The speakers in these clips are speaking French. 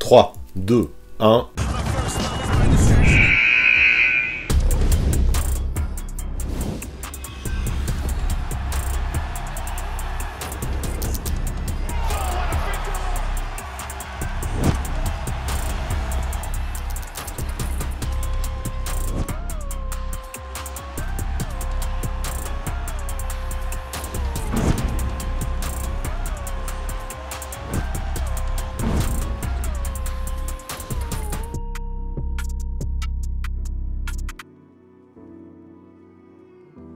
3, 2, 1...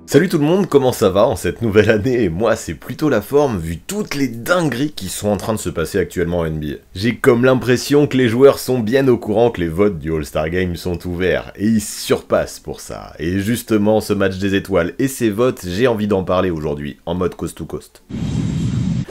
Salut tout le monde, comment ça va en cette nouvelle année? Et moi c'est plutôt la forme vu toutes les dingueries qui sont en train de se passer actuellement en NBA. J'ai comme l'impression que les joueurs sont bien au courant que les votes du All-Star Game sont ouverts, et ils surpassent pour ça. Et justement ce match des étoiles et ces votes, j'ai envie d'en parler aujourd'hui, en mode coast to coast.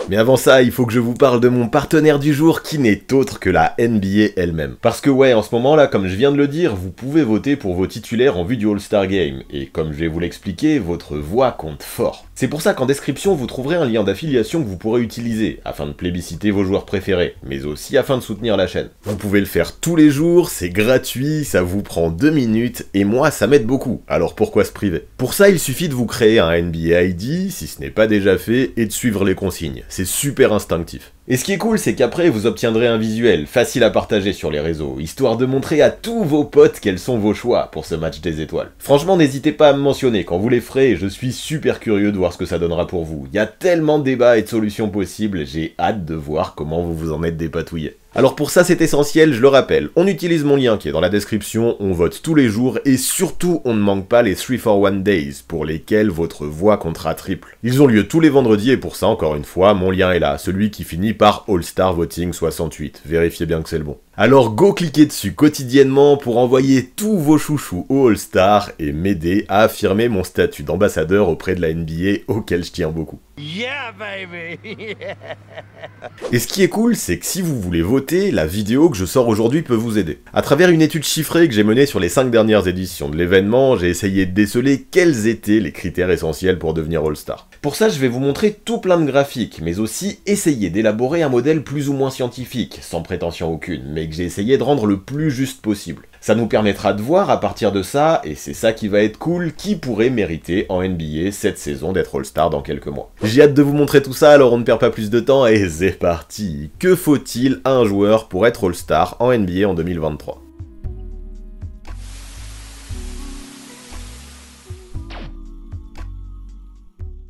Mais avant ça, il faut que je vous parle de mon partenaire du jour qui n'est autre que la NBA elle-même. Parce que ouais, en ce moment là, comme je viens de le dire, vous pouvez voter pour vos titulaires en vue du All-Star Game. Et comme je vais vous l'expliquer, votre voix compte fort. C'est pour ça qu'en description, vous trouverez un lien d'affiliation que vous pourrez utiliser, afin de plébisciter vos joueurs préférés, mais aussi afin de soutenir la chaîne. Vous pouvez le faire tous les jours, c'est gratuit, ça vous prend 2 minutes, et moi ça m'aide beaucoup, alors pourquoi se priver? Pour ça, il suffit de vous créer un NBA ID, si ce n'est pas déjà fait, et de suivre les consignes. C'est super instinctif. Et ce qui est cool, c'est qu'après, vous obtiendrez un visuel facile à partager sur les réseaux, histoire de montrer à tous vos potes quels sont vos choix pour ce match des étoiles. Franchement, n'hésitez pas à me mentionner quand vous les ferez, je suis super curieux de voir ce que ça donnera pour vous. Il y a tellement de débats et de solutions possibles, j'ai hâte de voir comment vous vous en êtes dépatouillés. Alors pour ça c'est essentiel, je le rappelle, on utilise mon lien qui est dans la description, on vote tous les jours et surtout on ne manque pas les 3 for 1 days pour lesquels votre voix comptera triple. Ils ont lieu tous les vendredis et pour ça encore une fois, mon lien est là, celui qui finit par All Star Voting 68, vérifiez bien que c'est le bon. Alors go cliquer dessus quotidiennement pour envoyer tous vos chouchous au All Star et m'aider à affirmer mon statut d'ambassadeur auprès de la NBA auquel je tiens beaucoup. Yeah baby. Et ce qui est cool, c'est que si vous voulez voter, la vidéo que je sors aujourd'hui peut vous aider. À travers une étude chiffrée que j'ai menée sur les 5 dernières éditions de l'événement, j'ai essayé de déceler quels étaient les critères essentiels pour devenir All-Star. Pour ça, je vais vous montrer tout plein de graphiques, mais aussi essayer d'élaborer un modèle plus ou moins scientifique, sans prétention aucune, mais que j'ai essayé de rendre le plus juste possible. Ça nous permettra de voir à partir de ça, et c'est ça qui va être cool, qui pourrait mériter en NBA cette saison d'être All-Star dans quelques mois. J'ai hâte de vous montrer tout ça, alors on ne perd pas plus de temps, et c'est parti. Que faut-il à un joueur pour être All-Star en NBA en 2023 ?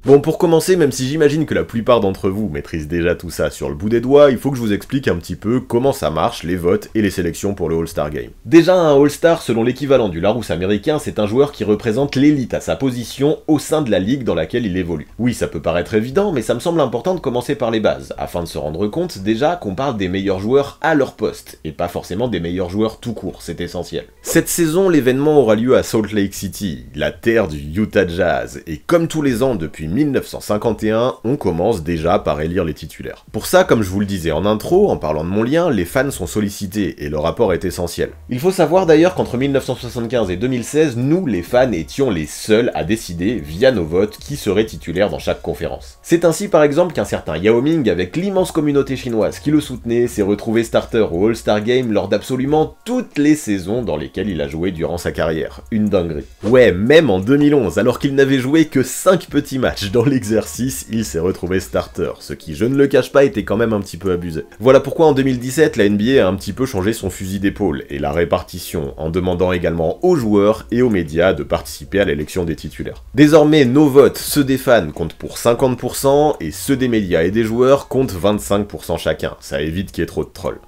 Bon, pour commencer, même si j'imagine que la plupart d'entre vous maîtrisent déjà tout ça sur le bout des doigts, il faut que je vous explique un petit peu comment ça marche, les votes et les sélections pour le All-Star Game. Déjà, un All-Star, selon l'équivalent du Larousse américain, c'est un joueur qui représente l'élite à sa position au sein de la ligue dans laquelle il évolue. Oui, ça peut paraître évident, mais ça me semble important de commencer par les bases, afin de se rendre compte déjà qu'on parle des meilleurs joueurs à leur poste, et pas forcément des meilleurs joueurs tout court, c'est essentiel. Cette saison, l'événement aura lieu à Salt Lake City, la terre du Utah Jazz, et comme tous les ans depuis 1951, on commence déjà par élire les titulaires. Pour ça, comme je vous le disais en intro, en parlant de mon lien, les fans sont sollicités et leur apport est essentiel. Il faut savoir d'ailleurs qu'entre 1975 et 2016, nous, les fans, étions les seuls à décider, via nos votes, qui serait titulaire dans chaque conférence. C'est ainsi par exemple qu'un certain Yao Ming, avec l'immense communauté chinoise qui le soutenait, s'est retrouvé starter au All-Star Game lors d'absolument toutes les saisons dans lesquelles il a joué durant sa carrière. Une dinguerie. Ouais, même en 2011, alors qu'il n'avait joué que 5 petits matchs dans l'exercice, il s'est retrouvé starter, ce qui, je ne le cache pas, était quand même un petit peu abusé. Voilà pourquoi en 2017, la NBA a un petit peu changé son fusil d'épaule et la répartition, en demandant également aux joueurs et aux médias de participer à l'élection des titulaires. Désormais, nos votes, ceux des fans, comptent pour 50% et ceux des médias et des joueurs comptent 25% chacun. Ça évite qu'il y ait trop de trolls.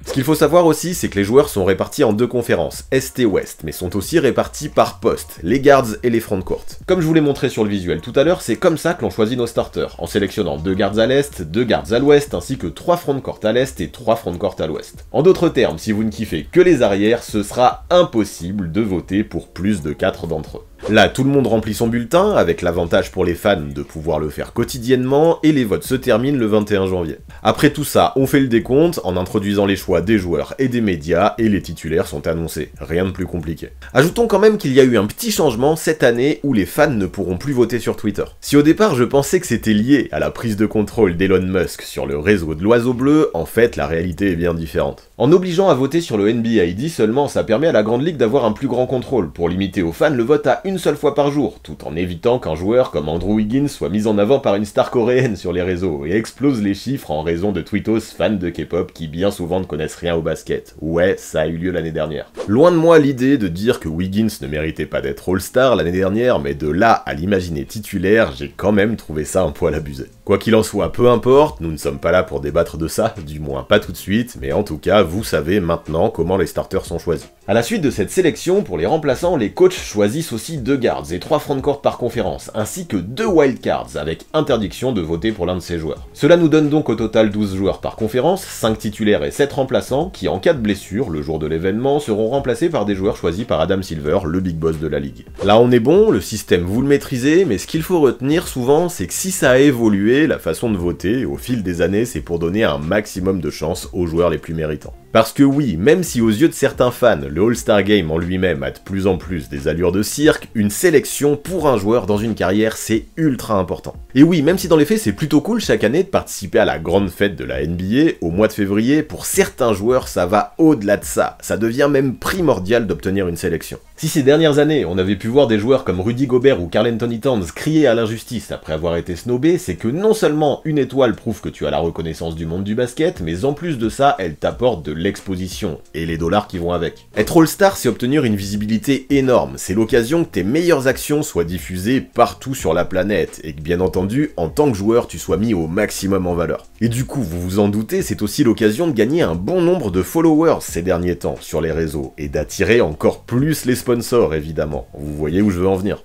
Ce qu'il faut savoir aussi, c'est que les joueurs sont répartis en 2 conférences, Est et Ouest, mais sont aussi répartis par poste, les guards et les frontcourt. Comme je vous l'ai montré sur le visuel tout à l'heure, c'est comme ça que l'on choisit nos starters, en sélectionnant 2 guards à l'Est, 2 guards à l'Ouest, ainsi que 3 frontcourt à l'Est et 3 frontcourt à l'Ouest. En d'autres termes, si vous ne kiffez que les arrières, ce sera impossible de voter pour plus de 4 d'entre eux. Là, tout le monde remplit son bulletin, avec l'avantage pour les fans de pouvoir le faire quotidiennement, et les votes se terminent le 21 janvier. Après tout ça, on fait le décompte en introduisant les choix des joueurs et des médias, et les titulaires sont annoncés. Rien de plus compliqué. Ajoutons quand même qu'il y a eu un petit changement cette année où les fans ne pourront plus voter sur Twitter. Si au départ je pensais que c'était lié à la prise de contrôle d'Elon Musk sur le réseau de l'Oiseau Bleu, en fait la réalité est bien différente. En obligeant à voter sur le NBA ID seulement, ça permet à la Grande Ligue d'avoir un plus grand contrôle, pour limiter aux fans le vote à une seule fois par jour, tout en évitant qu'un joueur comme Andrew Wiggins soit mis en avant par une star coréenne sur les réseaux, et explose les chiffres en raison de tweetos fans de K-pop qui bien souvent ne connaissent rien au basket. Ouais, ça a eu lieu l'année dernière. Loin de moi l'idée de dire que Wiggins ne méritait pas d'être All-Star l'année dernière, mais de là à l'imaginer titulaire, j'ai quand même trouvé ça un poil abusé. Quoi qu'il en soit, peu importe, nous ne sommes pas là pour débattre de ça, du moins pas tout de suite, mais en tout cas, vous savez maintenant comment les starters sont choisis. À la suite de cette sélection, pour les remplaçants, les coachs choisissent aussi 2 guards et 3 frontcourt par conférence, ainsi que 2 wildcards, avec interdiction de voter pour l'un de ces joueurs. Cela nous donne donc au total 12 joueurs par conférence, 5 titulaires et 7 remplaçants, qui en cas de blessure, le jour de l'événement, seront remplacés par des joueurs choisis par Adam Silver, le big boss de la ligue. Là on est bon, le système vous le maîtrisez, mais ce qu'il faut retenir souvent, c'est que si ça a évolué, la façon de voter, au fil des années, c'est pour donner un maximum de chance aux joueurs les plus méritants. Parce que oui, même si aux yeux de certains fans, le All-Star Game en lui-même a de plus en plus des allures de cirque, une sélection pour un joueur dans une carrière, c'est ultra important. Et oui, même si dans les faits c'est plutôt cool chaque année de participer à la grande fête de la NBA, au mois de février, pour certains joueurs ça va au-delà de ça, ça devient même primordial d'obtenir une sélection. Si ces dernières années, on avait pu voir des joueurs comme Rudy Gobert ou Karl-Anthony Towns crier à l'injustice après avoir été snobés, c'est que non seulement une étoile prouve que tu as la reconnaissance du monde du basket, mais en plus de ça, elle t'apporte de l'exposition, et les dollars qui vont avec. Être All-Star, c'est obtenir une visibilité énorme, c'est l'occasion que tes meilleures actions soient diffusées partout sur la planète, et que bien entendu, en tant que joueur, tu sois mis au maximum en valeur. Et du coup, vous vous en doutez, c'est aussi l'occasion de gagner un bon nombre de followers ces derniers temps sur les réseaux, et d'attirer encore plus les sponsors évidemment, vous voyez où je veux en venir.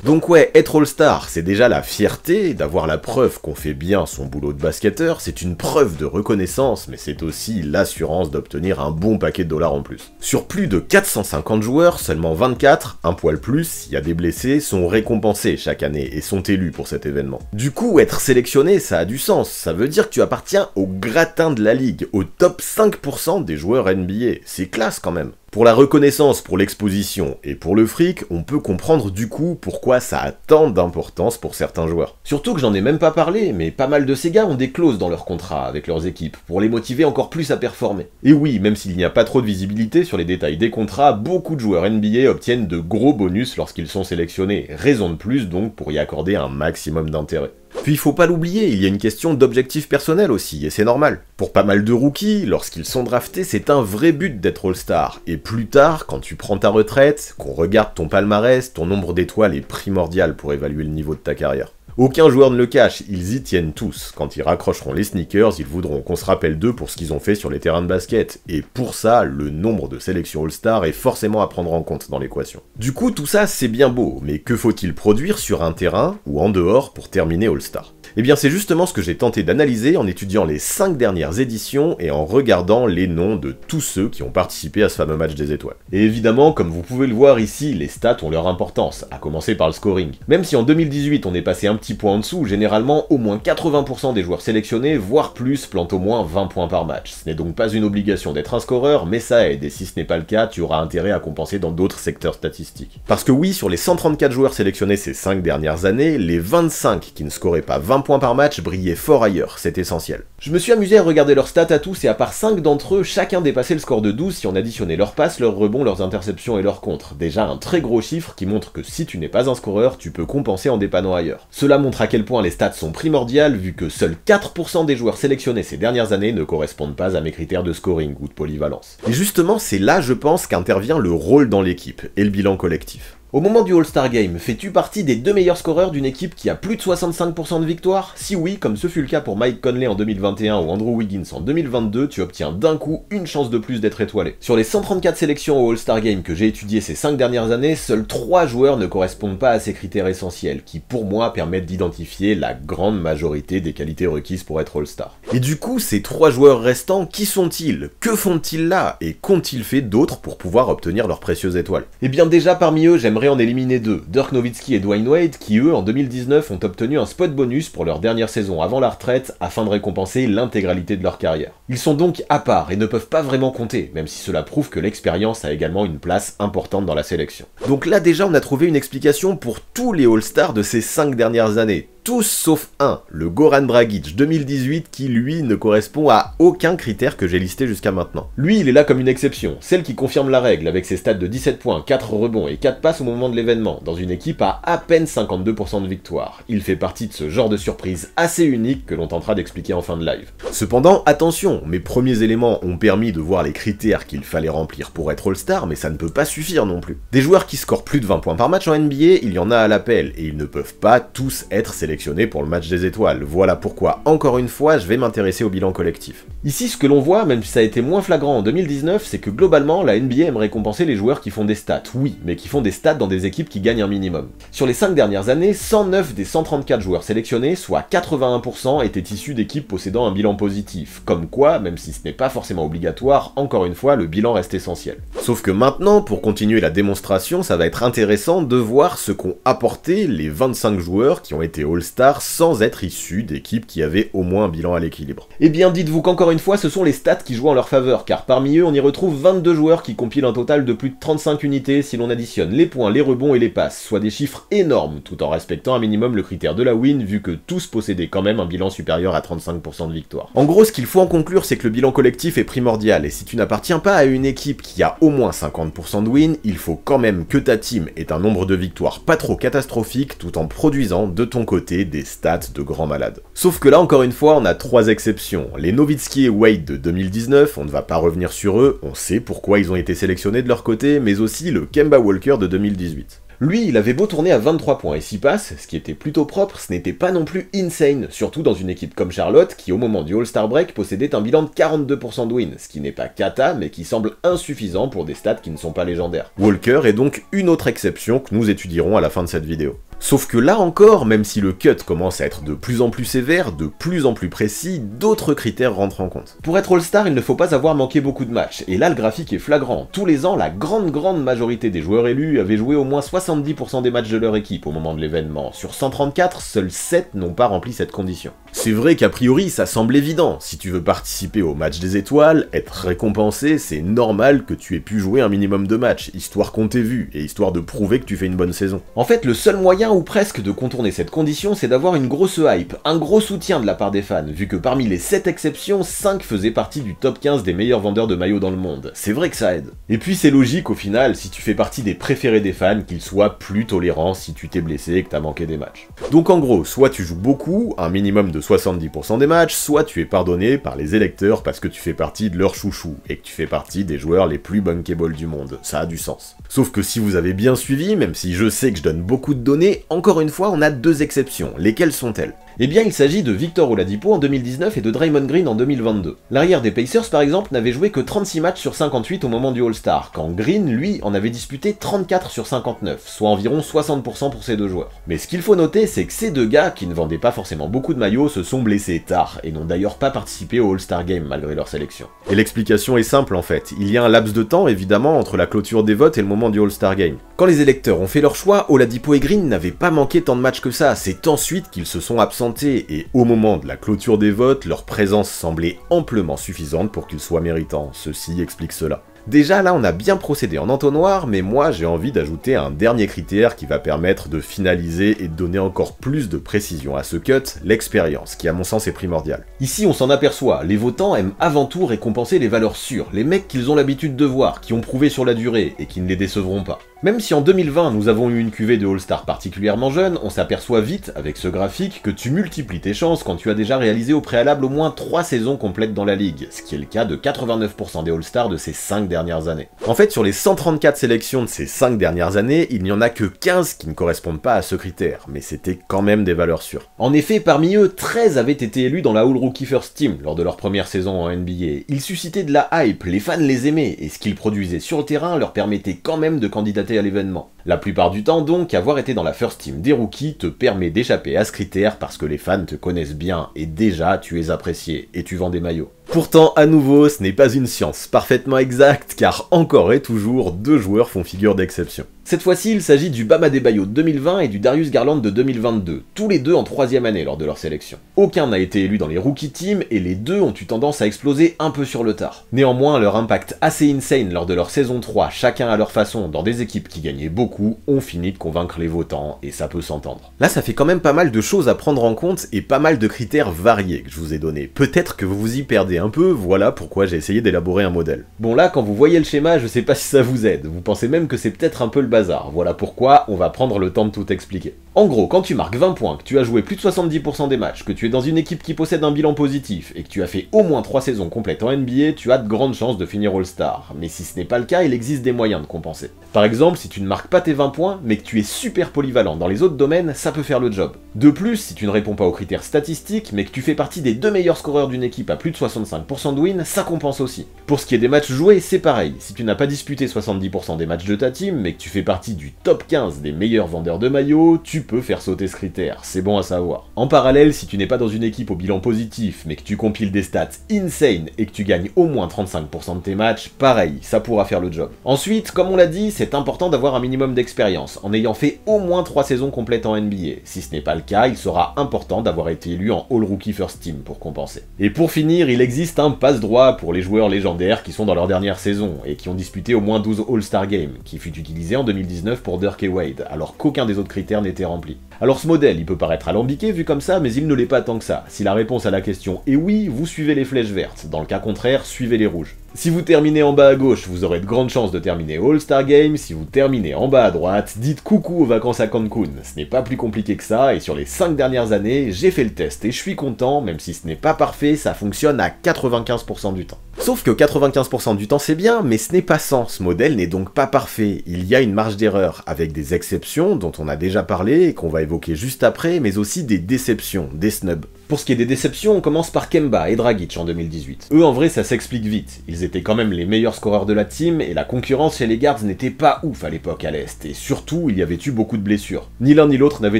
Donc ouais, être All-Star, c'est déjà la fierté d'avoir la preuve qu'on fait bien son boulot de basketteur, c'est une preuve de reconnaissance, mais c'est aussi l'assurance d'obtenir un bon paquet de dollars en plus. Sur plus de 450 joueurs, seulement 24, un poil plus s'il y a des blessés, sont récompensés chaque année et sont élus pour cet événement. Du coup, être sélectionné, ça a du sens, ça veut dire que tu appartiens au gratin de la ligue, au top 5% des joueurs NBA, c'est classe quand même. Pour la reconnaissance, pour l'exposition et pour le fric, on peut comprendre du coup pourquoi ça a tant d'importance pour certains joueurs. Surtout que j'en ai même pas parlé, mais pas mal de ces gars ont des clauses dans leur contrat avec leurs équipes, pour les motiver encore plus à performer. Et oui, même s'il n'y a pas trop de visibilité sur les détails des contrats, beaucoup de joueurs NBA obtiennent de gros bonus lorsqu'ils sont sélectionnés, raison de plus donc pour y accorder un maximum d'intérêt. Puis il faut pas l'oublier, il y a une question d'objectif personnel aussi, et c'est normal. Pour pas mal de rookies, lorsqu'ils sont draftés, c'est un vrai but d'être All-Star. Et plus tard, quand tu prends ta retraite, qu'on regarde ton palmarès, ton nombre d'étoiles est primordial pour évaluer le niveau de ta carrière. Aucun joueur ne le cache, ils y tiennent tous. Quand ils raccrocheront les sneakers, ils voudront qu'on se rappelle d'eux pour ce qu'ils ont fait sur les terrains de basket. Et pour ça, le nombre de sélections All-Star est forcément à prendre en compte dans l'équation. Du coup, tout ça, c'est bien beau, mais que faut-il produire sur un terrain ou en dehors pour terminer All-Star ? Eh bien c'est justement ce que j'ai tenté d'analyser en étudiant les 5 dernières éditions et en regardant les noms de tous ceux qui ont participé à ce fameux match des étoiles. Et évidemment, comme vous pouvez le voir ici, les stats ont leur importance, à commencer par le scoring. Même si en 2018 on est passé un petit point en dessous, généralement au moins 80% des joueurs sélectionnés, voire plus, plantent au moins 20 points par match. Ce n'est donc pas une obligation d'être un scoreur, mais ça aide, et si ce n'est pas le cas, tu auras intérêt à compenser dans d'autres secteurs statistiques. Parce que oui, sur les 134 joueurs sélectionnés ces 5 dernières années, les 25 qui ne scoraient pas 20 points par match brillaient fort ailleurs, c'est essentiel. Je me suis amusé à regarder leurs stats à tous et à part 5 d'entre eux, chacun dépassait le score de 12 si on additionnait leurs passes, leurs rebonds, leurs interceptions et leurs contres. Déjà un très gros chiffre qui montre que si tu n'es pas un scoreur, tu peux compenser en dépannant ailleurs. Cela montre à quel point les stats sont primordiales vu que seuls 4% des joueurs sélectionnés ces dernières années ne correspondent pas à mes critères de scoring ou de polyvalence. Et justement, c'est là, je pense, qu'intervient le rôle dans l'équipe et le bilan collectif. Au moment du All-Star Game, fais-tu partie des 2 meilleurs scoreurs d'une équipe qui a plus de 65% de victoires? Si oui, comme ce fut le cas pour Mike Conley en 2021 ou Andrew Wiggins en 2022, tu obtiens d'un coup une chance de plus d'être étoilé. Sur les 134 sélections au All-Star Game que j'ai étudiées ces 5 dernières années, seuls 3 joueurs ne correspondent pas à ces critères essentiels, qui pour moi permettent d'identifier la grande majorité des qualités requises pour être All-Star. Et du coup, ces 3 joueurs restants, qui sont-ils? Que font-ils là? Et qu'ont-ils fait d'autres pour pouvoir obtenir leur précieuse étoile? Eh bien déjà parmi eux, j'aimerais en éliminer 2, Dirk Nowitzki et Dwayne Wade, qui eux, en 2019, ont obtenu un spot bonus pour leur dernière saison avant la retraite, afin de récompenser l'intégralité de leur carrière. Ils sont donc à part et ne peuvent pas vraiment compter, même si cela prouve que l'expérience a également une place importante dans la sélection. Donc là déjà, on a trouvé une explication pour tous les All-Stars de ces 5 dernières années. Tous sauf un, le Goran Dragic 2018 qui lui ne correspond à aucun critère que j'ai listé jusqu'à maintenant. Lui il est là comme une exception, celle qui confirme la règle avec ses stats de 17 points, 4 rebonds et 4 passes au moment de l'événement, dans une équipe à peine 52% de victoire. Il fait partie de ce genre de surprise assez unique que l'on tentera d'expliquer en fin de live. Cependant, attention, mes premiers éléments ont permis de voir les critères qu'il fallait remplir pour être All-Star, mais ça ne peut pas suffire non plus. Des joueurs qui scorent plus de 20 points par match en NBA, il y en a à l'appel, et ils ne peuvent pas tous être sélectionnés pour le match des étoiles. Voilà pourquoi, encore une fois, je vais m'intéresser au bilan collectif. Ici, ce que l'on voit, même si ça a été moins flagrant en 2019, c'est que globalement, la NBA aime récompenser les joueurs qui font des stats, oui, mais qui font des stats dans des équipes qui gagnent un minimum. Sur les 5 dernières années, 109 des 134 joueurs sélectionnés, soit 81%, étaient issus d'équipes possédant un bilan positif. Comme quoi, même si ce n'est pas forcément obligatoire, encore une fois, le bilan reste essentiel. Sauf que maintenant, pour continuer la démonstration, ça va être intéressant de voir ce qu'ont apporté les 25 joueurs qui ont été All-Star sans être issus d'équipes qui avaient au moins un bilan à l'équilibre. Eh bien dites-vous qu'encore une fois ce sont les stats qui jouent en leur faveur, car parmi eux on y retrouve 22 joueurs qui compilent un total de plus de 35 unités si l'on additionne les points, les rebonds et les passes, soit des chiffres énormes, tout en respectant un minimum le critère de la win vu que tous possédaient quand même un bilan supérieur à 35% de victoire. En gros ce qu'il faut en conclure c'est que le bilan collectif est primordial, et si tu n'appartiens pas à une équipe qui a au moins 50% de win, il faut quand même que ta team ait un nombre de victoires pas trop catastrophique tout en produisant de ton côté des stats de grands malades. Sauf que là encore une fois on a 3 exceptions. Les Nowitzki et Wade de 2019, on ne va pas revenir sur eux, on sait pourquoi ils ont été sélectionnés de leur côté, mais aussi le Kemba Walker de 2018. Lui, il avait beau tourner à 23 points et 6 passes, ce qui était plutôt propre, ce n'était pas non plus insane, surtout dans une équipe comme Charlotte, qui au moment du All-Star Break possédait un bilan de 42% de win, ce qui n'est pas cata, mais qui semble insuffisant pour des stats qui ne sont pas légendaires. Walker est donc une autre exception que nous étudierons à la fin de cette vidéo. Sauf que là encore, même si le cut commence à être de plus en plus sévère, de plus en plus précis, d'autres critères rentrent en compte. Pour être All-Star, il ne faut pas avoir manqué beaucoup de matchs, et là le graphique est flagrant. Tous les ans, la grande majorité des joueurs élus avaient joué au moins 70% des matchs de leur équipe au moment de l'événement. Sur 134, seuls 7 n'ont pas rempli cette condition. C'est vrai qu'a priori, ça semble évident. Si tu veux participer au match des étoiles, être récompensé, c'est normal que tu aies pu jouer un minimum de matchs, histoire qu'on t'ait vu, et histoire de prouver que tu fais une bonne saison. En fait, le seul moyen ou presque de contourner cette condition, c'est d'avoir une grosse hype, un gros soutien de la part des fans, vu que parmi les 7 exceptions, 5 faisaient partie du top 15 des meilleurs vendeurs de maillots dans le monde. C'est vrai que ça aide. Et puis c'est logique au final, si tu fais partie des préférés des fans, qu'ils soient plus tolérants si tu t'es blessé et que t'as manqué des matchs. Donc en gros, soit tu joues beaucoup, un minimum de 70% des matchs, soit tu es pardonné par les électeurs parce que tu fais partie de leur chouchou, et que tu fais partie des joueurs les plus bunkable du monde. Ça a du sens. Sauf que si vous avez bien suivi, même si je sais que je donne beaucoup de données, encore une fois, on a 2 exceptions. Lesquelles sont-elles? Eh bien, il s'agit de Victor Oladipo en 2019 et de Draymond Green en 2022. L'arrière des Pacers, par exemple, n'avait joué que 36 matchs sur 58 au moment du All-Star, quand Green, lui, en avait disputé 34 sur 59, soit environ 60% pour ces deux joueurs. Mais ce qu'il faut noter, c'est que ces deux gars, qui ne vendaient pas forcément beaucoup de maillots, se sont blessés tard, et n'ont d'ailleurs pas participé au All-Star Game malgré leur sélection. Et l'explication est simple en fait, il y a un laps de temps évidemment entre la clôture des votes et le moment du All-Star Game. Quand les électeurs ont fait leur choix, Oladipo et Green n'avaient pas manqué tant de matchs que ça, c'est ensuite qu'ils se sont absentés, et au moment de la clôture des votes, leur présence semblait amplement suffisante pour qu'ils soient méritants, ceci explique cela. Déjà là on a bien procédé en entonnoir, mais moi j'ai envie d'ajouter un dernier critère qui va permettre de finaliser et de donner encore plus de précision à ce cut, l'expérience, qui à mon sens est primordiale. Ici on s'en aperçoit, les votants aiment avant tout récompenser les valeurs sûres, les mecs qu'ils ont l'habitude de voir, qui ont prouvé sur la durée et qui ne les décevront pas. Même si en 2020 nous avons eu une cuvée de All-Star particulièrement jeune, on s'aperçoit vite, avec ce graphique, que tu multiplies tes chances quand tu as déjà réalisé au préalable au moins 3 saisons complètes dans la ligue, ce qui est le cas de 89% des All-Stars de ces 5 dernières années. En fait, sur les 134 sélections de ces 5 dernières années, il n'y en a que 15 qui ne correspondent pas à ce critère, mais c'était quand même des valeurs sûres. En effet, parmi eux, 13 avaient été élus dans la All-Rookie First Team lors de leur première saison en NBA. Ils suscitaient de la hype, les fans les aimaient, et ce qu'ils produisaient sur le terrain leur permettait quand même de candidater à l'événement. La plupart du temps donc, avoir été dans la first team des rookies te permet d'échapper à ce critère parce que les fans te connaissent bien et déjà tu es apprécié et tu vends des maillots. Pourtant, à nouveau, ce n'est pas une science parfaitement exacte car encore et toujours, 2 joueurs font figure d'exception. Cette fois-ci, il s'agit du Bam Adebayo de 2020 et du Darius Garland de 2022, tous les deux en 3e année lors de leur sélection. Aucun n'a été élu dans les rookie teams et les deux ont eu tendance à exploser un peu sur le tard. Néanmoins, leur impact assez insane lors de leur saison 3, chacun à leur façon, dans des équipes qui gagnaient beaucoup, ont fini de convaincre les votants et ça peut s'entendre. Là, ça fait quand même pas mal de choses à prendre en compte et pas mal de critères variés que je vous ai donnés. Peut-être que vous vous y perdez un peu, voilà pourquoi j'ai essayé d'élaborer un modèle. Bon là, quand vous voyez le schéma, je sais pas si ça vous aide, vous pensez même que c'est peut-être un peu le bazar, voilà pourquoi on va prendre le temps de tout expliquer. En gros, quand tu marques 20 points, que tu as joué plus de 70% des matchs, que tu es dans une équipe qui possède un bilan positif, et que tu as fait au moins 3 saisons complètes en NBA, tu as de grandes chances de finir All-Star. Mais si ce n'est pas le cas, il existe des moyens de compenser. Par exemple, si tu ne marques pas tes 20 points, mais que tu es super polyvalent dans les autres domaines, ça peut faire le job. De plus, si tu ne réponds pas aux critères statistiques, mais que tu fais partie des 2 meilleurs scoreurs d'une équipe à plus de 65% de win, ça compense aussi. Pour ce qui est des matchs joués, c'est pareil. Si tu n'as pas disputé 70% des matchs de ta team, mais que tu fais partie du top 15 des meilleurs vendeurs de maillots, tu peux faire sauter ce critère, c'est bon à savoir. En parallèle, si tu n'es pas dans une équipe au bilan positif, mais que tu compiles des stats insane et que tu gagnes au moins 35% de tes matchs, pareil, ça pourra faire le job. Ensuite, comme on l'a dit, c'est important d'avoir un minimum d'expérience, en ayant fait au moins 3 saisons complètes en NBA. Si ce n'est pas le cas, il sera important d'avoir été élu en All-Rookie First Team pour compenser. Et pour finir, il existe un passe-droit pour les joueurs légendaires qui sont dans leur dernière saison, et qui ont disputé au moins 12 All-Star Games, qui fut utilisé en 2019 pour Dirk et Wade, alors qu'aucun des autres critères n'était rempli. Alors ce modèle, il peut paraître alambiqué vu comme ça, mais il ne l'est pas tant que ça. Si la réponse à la question est oui, vous suivez les flèches vertes, dans le cas contraire, suivez les rouges. Si vous terminez en bas à gauche, vous aurez de grandes chances de terminer All-Star Game, si vous terminez en bas à droite, dites coucou aux vacances à Cancun. Ce n'est pas plus compliqué que ça, et sur les 5 dernières années, j'ai fait le test et je suis content, même si ce n'est pas parfait, ça fonctionne à 95% du temps. Sauf que 95% du temps c'est bien, mais ce n'est pas 100, ce modèle n'est donc pas parfait, il y a une marge d'erreur, avec des exceptions dont on a déjà parlé et qu'on va évoquer juste après, mais aussi des déceptions, des snubs. Pour ce qui est des déceptions, on commence par Kemba et Dragic en 2018. Eux en vrai ça s'explique vite, ils étaient quand même les meilleurs scoreurs de la team, et la concurrence chez les guards n'était pas ouf à l'époque à l'Est, et surtout il y avait eu beaucoup de blessures. Ni l'un ni l'autre n'avait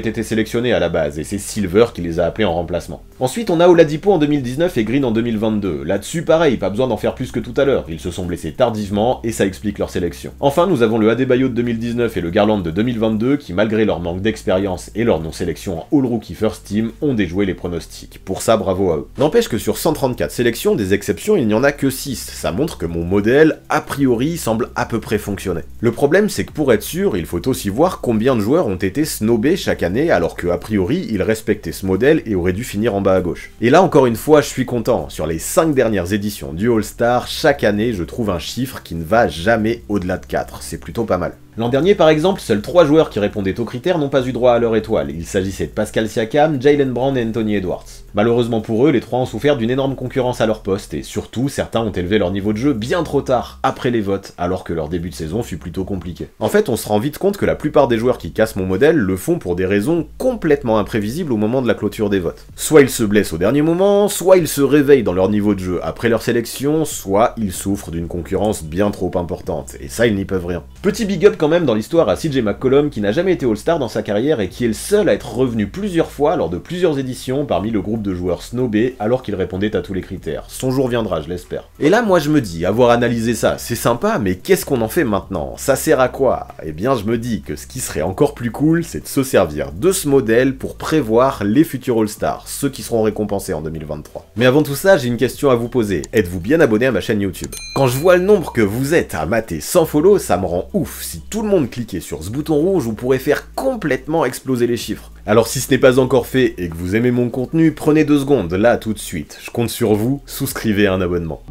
été sélectionné à la base, et c'est Silver qui les a appelés en remplacement. Ensuite on a Oladipo en 2019 et Green en 2022, là-dessus pareil, pas besoin d'en faire plus que tout à l'heure, ils se sont blessés tardivement, et ça explique leur sélection. Enfin nous avons le Adebayo de 2019 et le Garland de 2022 qui malgré leur manque d'expérience et leur non-sélection en All-Rookie First Team ont déjoué les pronostics. Pour ça, bravo à eux. N'empêche que sur 134 sélections, des exceptions, il n'y en a que 6. Ça montre que mon modèle, a priori, semble à peu près fonctionner. Le problème, c'est que pour être sûr, il faut aussi voir combien de joueurs ont été snobés chaque année, alors que a priori, ils respectaient ce modèle et auraient dû finir en bas à gauche. Et là, encore une fois, je suis content. Sur les 5 dernières éditions du All-Star, chaque année, je trouve un chiffre qui ne va jamais au-delà de 4. C'est plutôt pas mal. L'an dernier, par exemple, seuls 3 joueurs qui répondaient aux critères n'ont pas eu droit à leur étoile. Il s'agissait de Pascal Siakam, Jaylen Brown et Anthony Edwards. Malheureusement pour eux, les 3 ont souffert d'une énorme concurrence à leur poste, et surtout, certains ont élevé leur niveau de jeu bien trop tard, après les votes, alors que leur début de saison fut plutôt compliqué. En fait, on se rend vite compte que la plupart des joueurs qui cassent mon modèle le font pour des raisons complètement imprévisibles au moment de la clôture des votes. Soit ils se blessent au dernier moment, soit ils se réveillent dans leur niveau de jeu après leur sélection, soit ils souffrent d'une concurrence bien trop importante, et ça ils n'y peuvent rien. Petit big up quand même dans l'histoire à CJ McCollum qui n'a jamais été All-Star dans sa carrière et qui est le seul à être revenu plusieurs fois lors de plusieurs éditions parmi le groupe de joueurs snobés alors qu'il répondait à tous les critères. Son jour viendra, je l'espère. Et là moi je me dis, avoir analysé ça, c'est sympa, mais qu'est-ce qu'on en fait maintenant? Ça sert à quoi? Eh bien je me dis que ce qui serait encore plus cool, c'est de se servir de ce modèle pour prévoir les futurs All-Stars, ceux qui seront récompensés en 2023. Mais avant tout ça, j'ai une question à vous poser. Êtes-vous bien abonné à ma chaîne YouTube? Quand je vois le nombre que vous êtes à mater sans follow, ça me rend ouf. Si tout le monde cliquait sur ce bouton rouge, vous pourrez faire complètement exploser les chiffres. Alors si ce n'est pas encore fait et que vous aimez mon contenu, prenez 2 secondes, là tout de suite. Je compte sur vous, souscrivez un abonnement.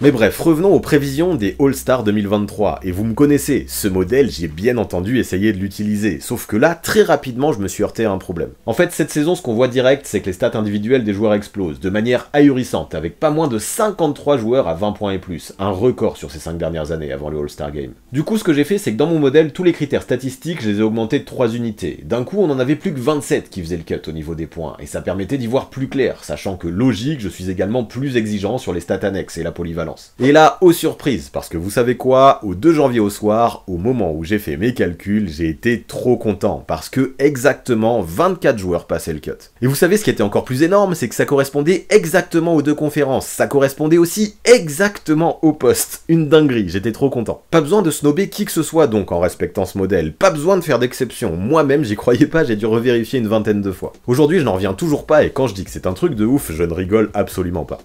Mais bref, revenons aux prévisions des All-Star 2023, et vous me connaissez, ce modèle j'ai bien entendu essayé de l'utiliser, sauf que là, très rapidement je me suis heurté à un problème. En fait, cette saison, ce qu'on voit direct, c'est que les stats individuelles des joueurs explosent, de manière ahurissante, avec pas moins de 53 joueurs à 20 points et plus, un record sur ces 5 dernières années avant le All-Star Game. Du coup, ce que j'ai fait, c'est que dans mon modèle, tous les critères statistiques, je les ai augmentés de 3 unités. D'un coup, on en avait plus que 27 qui faisaient le cut au niveau des points, et ça permettait d'y voir plus clair, sachant que logique, je suis également plus exigeant sur les stats annexes et la polyvalence. Et là, aux surprises, parce que vous savez quoi, au 2 janvier au soir, au moment où j'ai fait mes calculs, j'ai été trop content, parce que exactement 24 joueurs passaient le cut. Et vous savez ce qui était encore plus énorme, c'est que ça correspondait exactement aux 2 conférences, ça correspondait aussi exactement au poste. Une dinguerie, j'étais trop content. Pas besoin de snober qui que ce soit donc en respectant ce modèle, pas besoin de faire d'exception, moi-même j'y croyais pas, j'ai dû revérifier une vingtaine de fois. Aujourd'hui je n'en reviens toujours pas et quand je dis que c'est un truc de ouf, je ne rigole absolument pas.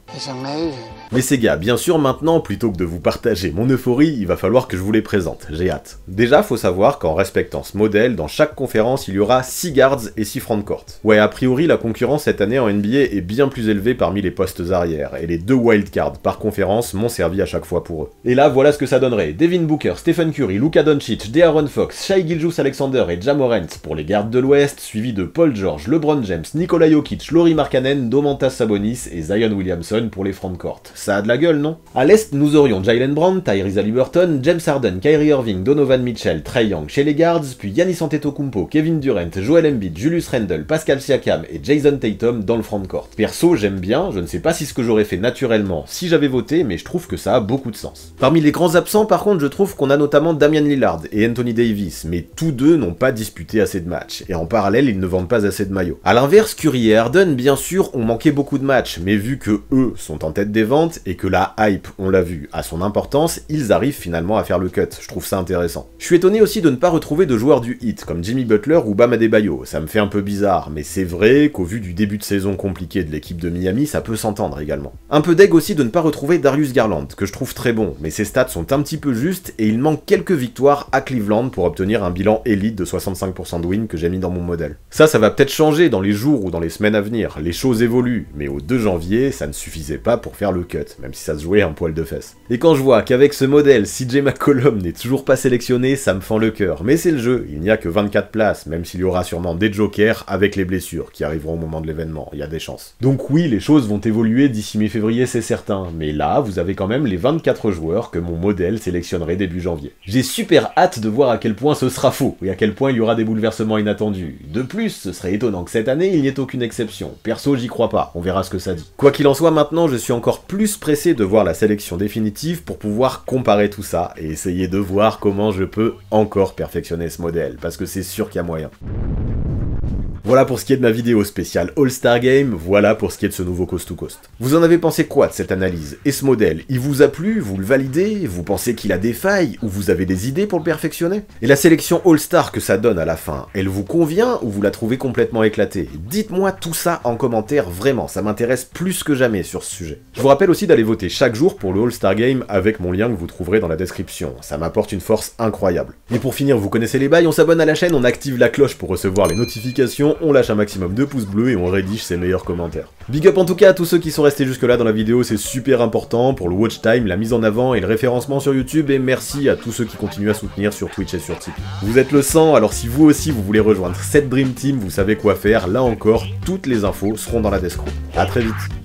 Mais ces gars, bien sûr maintenant, plutôt que de vous partager mon euphorie, il va falloir que je vous les présente, j'ai hâte. Déjà, faut savoir qu'en respectant ce modèle, dans chaque conférence, il y aura 6 guards et 6 frontcourt. Ouais, a priori, la concurrence cette année en NBA est bien plus élevée parmi les postes arrière, et les 2 wildcards par conférence m'ont servi à chaque fois pour eux. Et là, voilà ce que ça donnerait. Devin Booker, Stephen Curry, Luka Doncic, De'Aaron Fox, Shai Gilgeous-Alexander et Ja Morant pour les gardes de l'Ouest, suivis de Paul George, LeBron James, Nikola Jokic, Lauri Markkanen, Domantas Sabonis et Zion Williamson pour les frontcourt. Ça a de la gueule, non? À l'Est, nous aurions Jaylen Brown, Tyrese Haliburton, James Harden, Kyrie Irving, Donovan Mitchell, Trae Young chez les guards, puis Giannis Antetokounmpo, Kevin Durant, Joel Embiid, Julius Randle, Pascal Siakam et Jason Tatum dans le frontcourt. Perso, j'aime bien, je ne sais pas si ce que j'aurais fait naturellement si j'avais voté, mais je trouve que ça a beaucoup de sens. Parmi les grands absents, par contre, je trouve qu'on a notamment Damian Lillard et Anthony Davis, mais tous deux n'ont pas disputé assez de matchs, et en parallèle, ils ne vendent pas assez de maillots. A l'inverse, Curry et Harden, bien sûr, ont manqué beaucoup de matchs, mais vu que eux sont en tête des ventes, et que la hype, on l'a vu, a son importance, ils arrivent finalement à faire le cut, je trouve ça intéressant. Je suis étonné aussi de ne pas retrouver de joueurs du hit, comme Jimmy Butler ou Bam Adebayo, ça me fait un peu bizarre, mais c'est vrai qu'au vu du début de saison compliqué de l'équipe de Miami, ça peut s'entendre également. Un peu deg aussi de ne pas retrouver Darius Garland, que je trouve très bon, mais ses stats sont un petit peu justes et il manque quelques victoires à Cleveland pour obtenir un bilan élite de 65% de win que j'ai mis dans mon modèle. Ça va peut-être changer dans les jours ou dans les semaines à venir, les choses évoluent, mais au 2 janvier, ça ne suffisait pas pour faire le cut, même si ça se jouait un poil de fesses. Et quand je vois qu'avec ce modèle, CJ McCollum n'est toujours pas sélectionné, ça me fend le cœur, mais c'est le jeu, il n'y a que 24 places, même s'il y aura sûrement des jokers avec les blessures qui arriveront au moment de l'événement, il y a des chances. Donc oui, les choses vont évoluer d'ici mi-février, c'est certain, mais là, vous avez quand même les 24 joueurs que mon modèle sélectionnerait début janvier. J'ai super hâte de voir à quel point ce sera faux, et à quel point il y aura des bouleversements inattendus. De plus, ce serait étonnant que cette année, il n'y ait aucune exception. Perso, j'y crois pas, on verra ce que ça dit. Quoi qu'il en soit, maintenant, je suis encore plus pressé de voir la sélection définitive pour pouvoir comparer tout ça, et essayer de voir comment je peux encore perfectionner ce modèle, parce que c'est sûr qu'il y a moyen. Voilà pour ce qui est de ma vidéo spéciale All-Star Game, voilà pour ce qui est de ce nouveau Coast to Coast. Vous en avez pensé quoi de cette analyse? Et ce modèle, il vous a plu? Vous le validez? Vous pensez qu'il a des failles? Ou vous avez des idées pour le perfectionner? Et la sélection All-Star que ça donne à la fin, elle vous convient ou vous la trouvez complètement éclatée? Dites-moi tout ça en commentaire, vraiment, ça m'intéresse plus que jamais sur ce sujet. Je vous rappelle aussi d'aller voter chaque jour pour le All-Star Game avec mon lien que vous trouverez dans la description, ça m'apporte une force incroyable. Et pour finir, vous connaissez les bails, on s'abonne à la chaîne, on active la cloche pour recevoir les notifications, on lâche un maximum de pouces bleus et on rédige ses meilleurs commentaires. Big up en tout cas à tous ceux qui sont restés jusque là dans la vidéo, c'est super important pour le watch time, la mise en avant et le référencement sur YouTube, et merci à tous ceux qui continuent à soutenir sur Twitch et sur Tipeee. Vous êtes le sang, alors si vous aussi vous voulez rejoindre cette Dream Team, vous savez quoi faire, là encore, toutes les infos seront dans la description. A très vite.